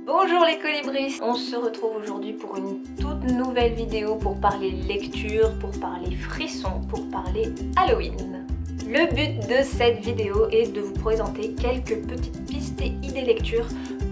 Bonjour les colibris, on se retrouve aujourd'hui pour une toute nouvelle vidéo pour parler lecture, pour parler frissons, pour parler Halloween. Le but de cette vidéo est de vous présenter quelques petites pistes et idées lecture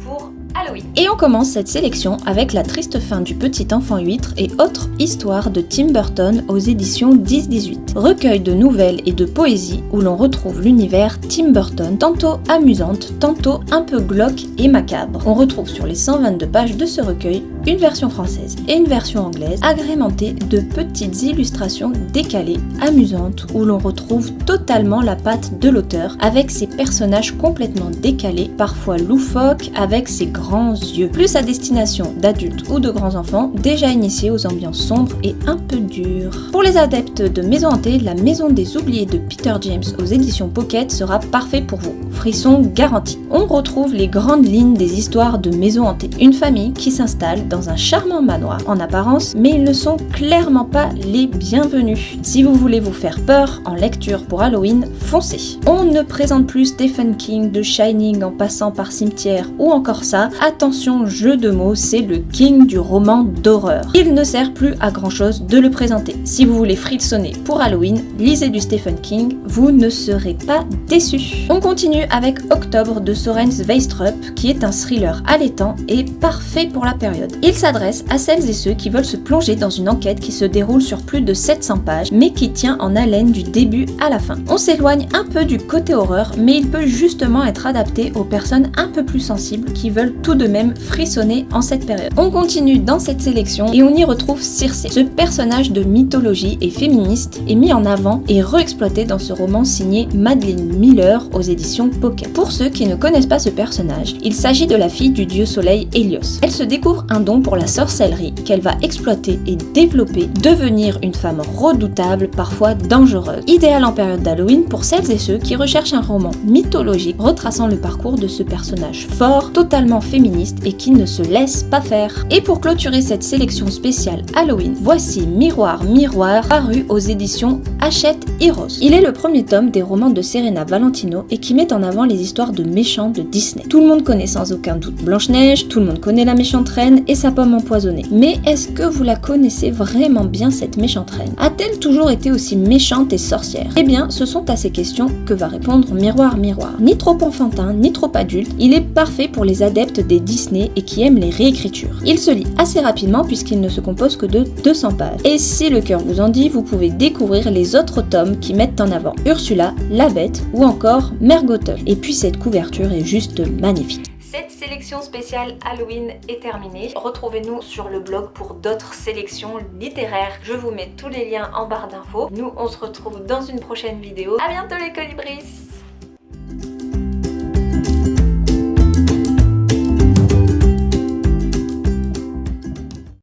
pour Halloween. Et on commence cette sélection avec La triste fin du petit enfant huître et autres histoires de Tim Burton aux éditions 10-18. Recueil de nouvelles et de poésie où l'on retrouve l'univers Tim Burton, tantôt amusante, tantôt un peu glauque et macabre. On retrouve sur les 122 pages de ce recueil une version française et une version anglaise agrémentée de petites illustrations décalées, amusantes, où l'on retrouve totalement la patte de l'auteur avec ses personnages complètement décalés, parfois loufoques, avec ses grands yeux. Plus à destination d'adultes ou de grands enfants déjà initiés aux ambiances sombres et un peu dures. Pour les adeptes de maisons hantées, La Maison des Oubliés de Peter James aux éditions Pocket sera parfait pour vous. Frisson garanti. On retrouve les grandes lignes des histoires de maisons hantées. Une famille qui s'installe dans un charmant manoir en apparence, mais ils ne sont clairement pas les bienvenus. Si vous voulez vous faire peur en lecture pour Halloween, foncez. On ne présente plus Stephen King de Shining en passant par Cimetière ou encore ça. Attention, jeu de mots, c'est le king du roman d'horreur. Il ne sert plus à grand chose de le présenter. Si vous voulez frissonner pour Halloween, lisez du Stephen King, vous ne serez pas déçus. On continue avec Octobre de Soren Sveistrup, qui est un thriller allaitant et parfait pour la période. Il s'adresse à celles et ceux qui veulent se plonger dans une enquête qui se déroule sur plus de 700 pages, mais qui tient en haleine du début à la fin. On s'éloigne un peu du côté horreur, mais il peut justement être adapté aux personnes un peu plus sensibles qui veulent tout de même frissonner en cette période. On continue dans cette sélection et on y retrouve Circé. Ce personnage de mythologie et féministe est mis en avant et réexploité dans ce roman signé Madeline Miller aux éditions Pocket. Pour ceux qui ne connaissent pas ce personnage, il s'agit de la fille du dieu soleil Hélios. Elle se découvre un don pour la sorcellerie qu'elle va exploiter et développer, devenir une femme redoutable, parfois dangereuse. Idéal en période d'Halloween pour celles et ceux qui recherchent un roman mythologique retraçant le parcours de ce personnage fort, totalement féministe et qui ne se laisse pas faire. Et pour clôturer cette sélection spéciale Halloween, voici Miroir Miroir, paru aux éditions Hachette Heroes. Il est le premier tome des romans de Serena Valentino et qui met en avant les histoires de méchants de Disney. Tout le monde connaît sans aucun doute Blanche-Neige, tout le monde connaît la méchante reine et sa pomme empoisonnée. Mais est-ce que vous la connaissez vraiment bien, cette méchante reine? A-t-elle toujours été aussi méchante et sorcière? Eh bien, ce sont à ces questions que va répondre Miroir Miroir. Ni trop enfantin, ni trop adulte, il est parfait pour les adeptes des Disney et qui aiment les réécritures. Il se lit assez rapidement puisqu'il ne se compose que de 200 pages. Et si le cœur vous en dit, vous pouvez découvrir les autres tomes qui mettent en avant Ursula, la Bête ou encore Mère Gothel. Et puis cette couverture est juste magnifique. Cette sélection spéciale Halloween est terminée. Retrouvez-nous sur le blog pour d'autres sélections littéraires. Je vous mets tous les liens en barre d'infos. Nous, on se retrouve dans une prochaine vidéo. À bientôt les colibris!